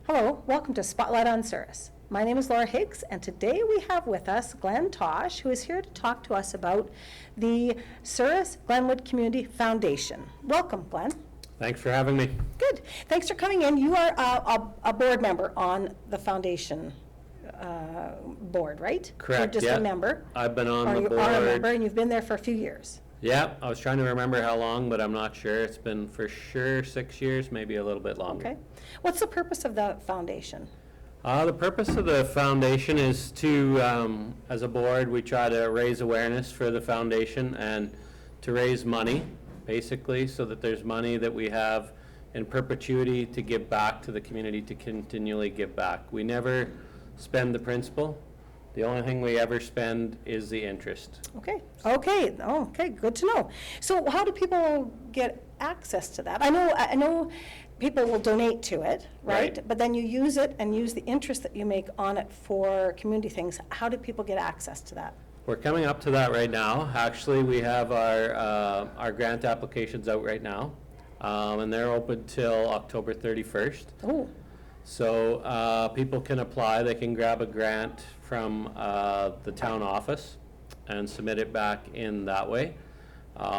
Hello, welcome to Spotlight on Souris. My name is Laura Higgs, and today we have with us Glen Tosh, who is here to talk to us about the Souris Glenwood Community Foundation. Welcome, Glen. Thanks for having me. Good. Thanks for coming in. You are a board member on the foundation board, right? Correct. You're just a member. I've been on the board. You are a member, and you've been there for a few years. Yeah, I was trying to remember how long, but I'm not sure. It's been for sure 6 years, maybe a little bit longer. Okay. What's the purpose of the foundation? The purpose of the foundation is to, as a board, we try to raise awareness for the foundation and to raise money, basically, so that there's money that we have in perpetuity to give back to the community, to continually give back. We never spend the principal. The only thing we ever spend is the interest. Okay. Okay. Oh, okay. Good to know. So, how do people get access to that? I know, people will donate to it, right? But then you use it and use the interest that you make on it for community things. How do people get access to that? We're coming up to that right now. Actually, we have our grant applications out right now, and they're open till October 31st. Oh. So people can apply. They can grab a grant from the town office and submit it back in that way.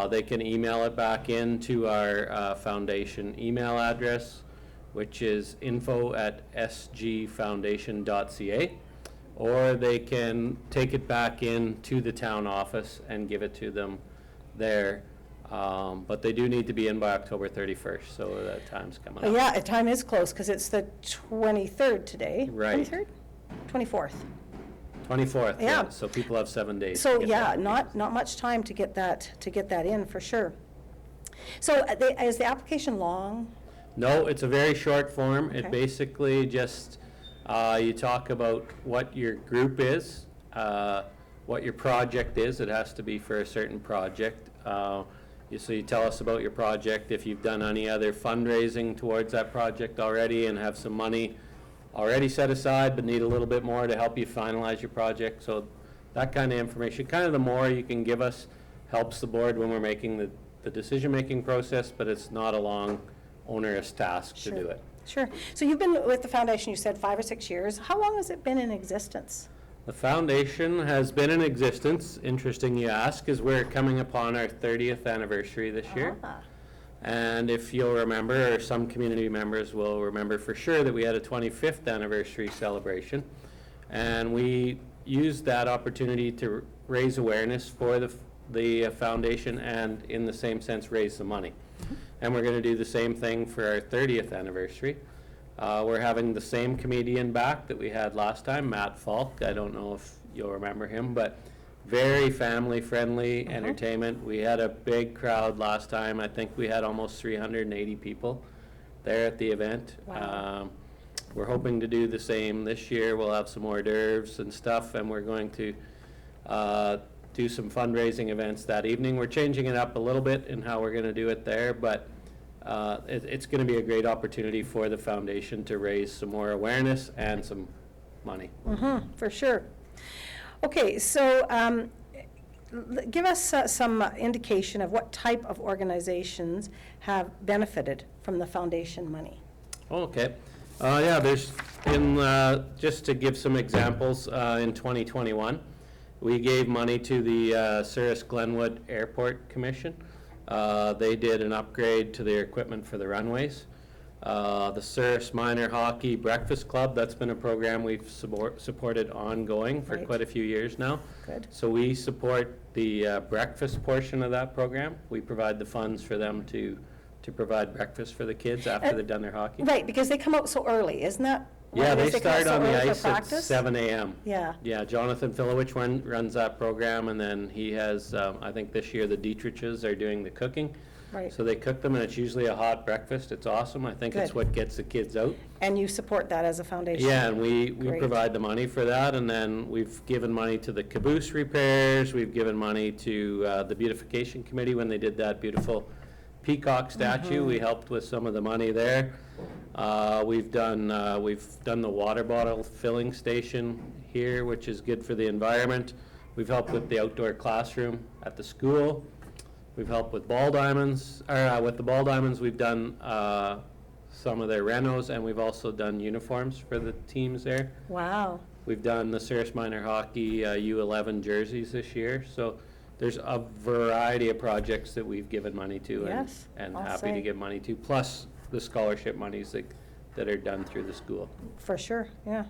They can email it back into our foundation email address, which is info@sgfoundation.ca, or they can take it back into the town office and give it to them there. But they do need to be in by October 31st, so that time's coming up. Yeah, time is close because it's the 23rd today. Right. 23rd? 24th. 24th, Yeah. yeah, so people have 7 days. So to get yeah, that. not much time to get that in for sure. So is the application long? No, it's a very short form. Okay. It basically just, you talk about what your group is, what your project is. It has to be for a certain project. So you tell us about your project, if you've done any other fundraising towards that project already and have some money already set aside but need a little bit more to help you finalize your project. So that kind of information, kind of the more you can give us helps the board when we're making the decision-making process, but it's not a long, onerous task to do it. Sure. So you've been with the foundation, you said 5 or 6 years. How long has it been in existence? The foundation has been in existence, interesting you ask, as we're coming upon our 30th anniversary this year. Ah. And if you'll remember, or some community members will remember for sure, that we had a 25th anniversary celebration. And we used that opportunity to raise awareness for the foundation and, in the same sense, raise some money. And we're going to do the same thing for our 30th anniversary. We're having the same comedian back that we had last time, Matt Falk. I don't know if you'll remember him, but very family-friendly entertainment. We had a big crowd last time. I think we had almost 380 people there at the event. Wow. We're hoping to do the same this year. We'll have some hors d'oeuvres and stuff, and we're going to do some fundraising events that evening. We're changing it up a little bit in how we're going to do it there, but it's going to be a great opportunity for the foundation to raise some more awareness and some money. For sure. Okay, so give us some indication of what type of organizations have benefited from the foundation money. Okay. Yeah, there's been, just to give some examples, in 2021, we gave money to the Souris Glenwood Airport Commission. They did an upgrade to their equipment for the runways. The Souris Minor Hockey Breakfast Club, that's been a program we've supported ongoing for quite a few years now. Good. So we support the breakfast portion of that program. We provide the funds for them to provide breakfast for the kids after they've done their hockey. Right, because they come out so early, isn't that? Yeah, they come out start so on the early for ice at practice? 7 a.m. Yeah. Yeah, Jonathan Filowich runs that program, and then he has, I think this year the Dietriches are doing the cooking. Right. So they cook them, and it's usually a hot breakfast. It's awesome. I think it's Good. what gets the kids out. And you support that as a foundation? Yeah, and we Great. provide the money for that, and then we've given money to the caboose repairs. We've given money to the beautification committee when they did that beautiful peacock statue. We helped with some of the money there. We've done the water bottle filling station here, which is good for the environment. We've helped with the outdoor classroom at the school. We've helped with ball diamonds. With the ball diamonds, we've done some of their renos, and we've also done uniforms for the teams there. Wow. We've done the Souris Minor Hockey U11 jerseys this year, so there's a variety of projects that we've given money to, Yes, and I'll happy to say. give money to, plus the scholarship monies that are done through the school. For sure, yeah.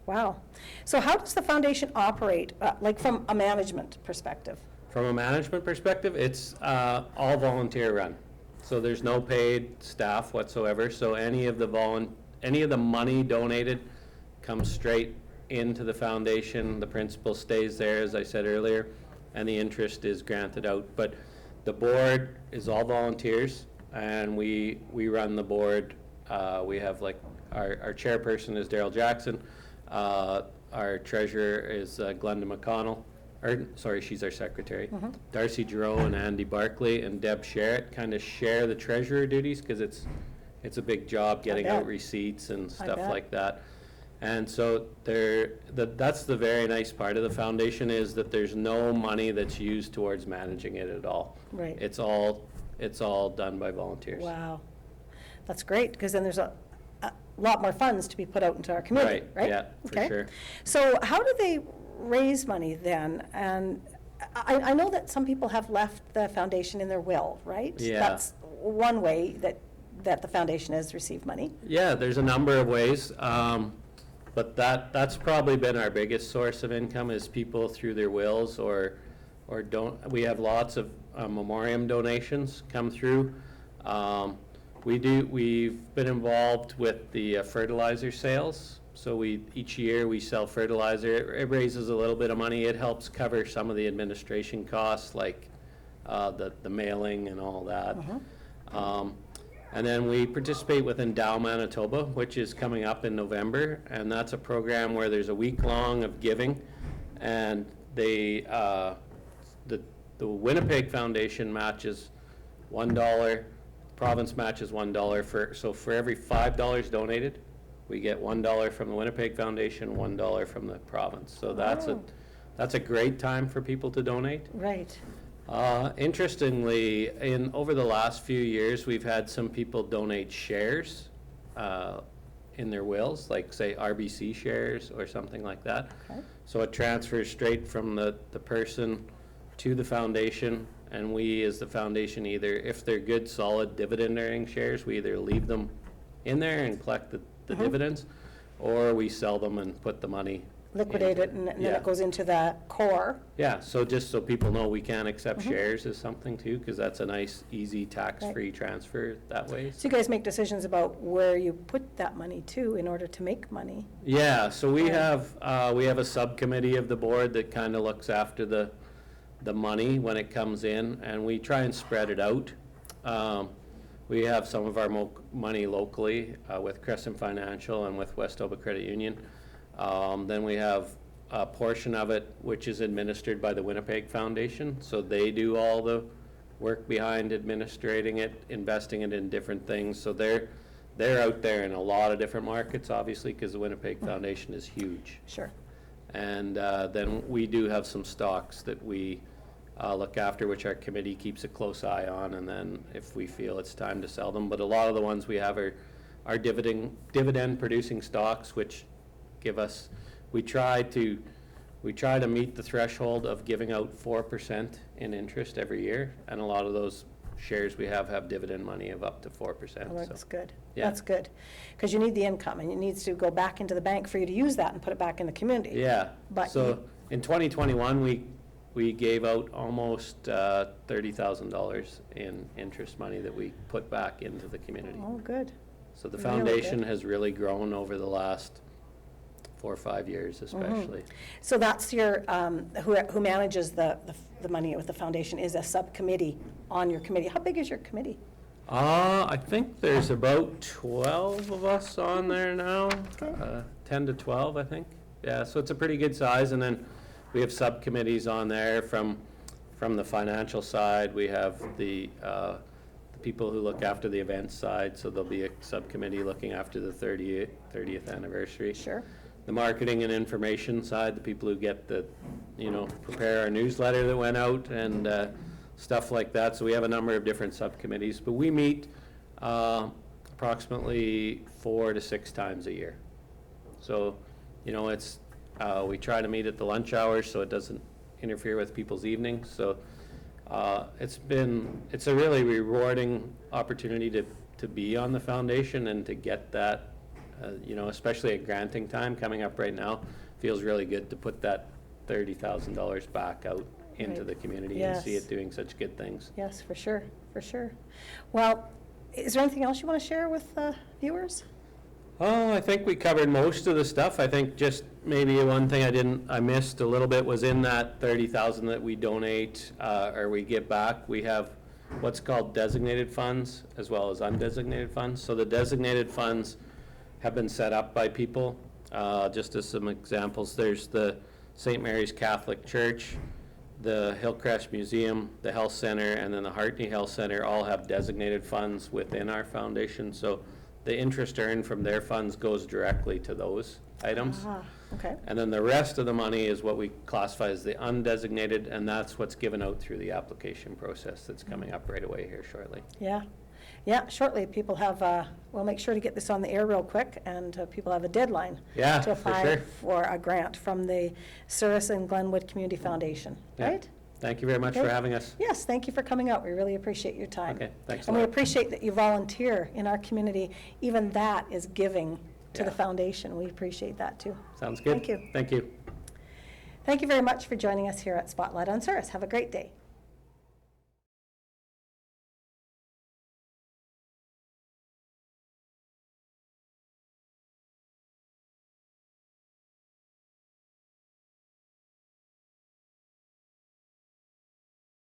Wow. So how does the foundation operate, like from a management perspective? From a management perspective, it's all volunteer run. So there's no paid staff whatsoever. So any of the money donated comes straight into the foundation. The principal stays there, as I said earlier, and the interest is granted out. But the board is all volunteers, and we run the board. We have like our chairperson is Daryl Jackson. Our treasurer is Glenda McConnell. She's our secretary. Darcy Giroux and Andy Barkley and Deb Sherritt kind of share the treasurer duties, because it's a big job getting out receipts and stuff like that. And so that's the very nice part of the foundation, is that there's no money that's used towards managing it at all. Right. It's all done by volunteers. Wow. That's great, because then there's a lot more funds to be put out into our community, right? Yeah, for Okay. sure. So how do they raise money then? And I know that some people have left the foundation in their will, right? Yeah. That's one way that the foundation has received money. Yeah, there's a number of ways, but that's probably been our biggest source of income, is people through their wills or we have lots of memoriam donations come through. We've been involved with the fertilizer sales. So each year we sell fertilizer. It raises a little bit of money. It helps cover some of the administration costs, like the mailing and all that. And then we participate with Endow Manitoba, which is coming up in November, and that's a program where there's a week long of giving, and the Winnipeg Foundation matches $1. Province matches $1 so for every $5 donated, we get $1 from the Winnipeg Foundation, $1 from the province. So that's a great time for people to donate. Right. Interestingly, over the last few years, we've had some people donate shares in their wills, like say RBC shares or something like that. Okay. So it transfers straight from the person to the foundation, and we as the foundation, either if they're good solid dividend earning shares, we either leave them in there and collect the dividends, or we sell them and put the money Liquidate it, and then yeah. it goes into the core. Yeah, so just so people know, we can accept shares as something too, because that's a nice, easy, tax-free transfer that way. So you guys make decisions about where you put that money to in order to make money. Yeah, so we have a subcommittee of the board that kind of looks after the money when it comes in, and we try and spread it out. We have some of our money locally with Crescent Financial and with Westover Credit Union. Then we have a portion of it which is administered by the Winnipeg Foundation, so they do all the work behind administrating it, investing it in different things. So they're out there in a lot of different markets, obviously, because the Winnipeg Foundation is huge. Sure. And then we do have some stocks that we look after, which our committee keeps a close eye on, and then if we feel it's time to sell them. But a lot of the ones we have are dividend producing stocks, which give us, we try to meet the threshold of giving out 4% in interest every year, and a lot of those shares we have dividend money of up to 4%. Oh, that's good. Yeah. That's good. Because you need the income, and it needs to go back into the bank for you to use that and put it back in the community. Yeah, But so in 2021, we gave out almost $30,000 in interest money that we put back into the community. Oh, good. So the Really foundation good. has really grown over the last 4 or 5 years especially. So that's your, who manages the money with the foundation is a subcommittee on your committee. How big is your committee? I think there's about 12 of us on there now, Okay. 10 to 12, I think. Yeah, so it's a pretty good size, and then we have subcommittees on there from the financial side. We have the people who look after the events side, so there'll be a subcommittee looking after the 30th anniversary. Sure. The marketing and information side, the people who get prepare our newsletter that went out and stuff like that. So we have a number of different subcommittees, but we meet approximately 4 to 6 times a year. So, you know, it's, we try to meet at the lunch hours so it doesn't interfere with people's evenings. So it's a really rewarding opportunity to be on the foundation and to get that, you know, especially at granting time coming up right now, feels really good to put that $30,000 back out into the community and see it doing such good things. Yes, for sure, for sure. Well, is there anything else you want to share with viewers? Oh, I think we covered most of the stuff. I think just maybe one thing I missed a little bit was in that 30,000 that we donate or we give back, we have what's called designated funds as well as undesignated funds. So the designated funds have been set up by people. Just as some examples, there's the St. Mary's Catholic Church, the Hillcrest Museum, the Health Center, and then the Hartney Health Center all have designated funds within our foundation. So the interest earned from their funds goes directly to those items. Okay. And then the rest of the money is what we classify as the undesignated, and that's what's given out through the application process that's coming up right away here shortly. Yeah. Yeah, shortly. People have, we'll make sure to get this on the air real quick, and people have a deadline to apply for a grant from the Souris and Glenwood Community Foundation, right? Thank you very much for having us. Yes, thank you for coming out. We really appreciate your time. Okay, thanks a And lot. we appreciate that you volunteer in our community. Even that is giving to the foundation. We appreciate that too. Sounds good. Thank you. Thank you. Thank you very much for joining us here at Spotlight on Souris. Have a great day.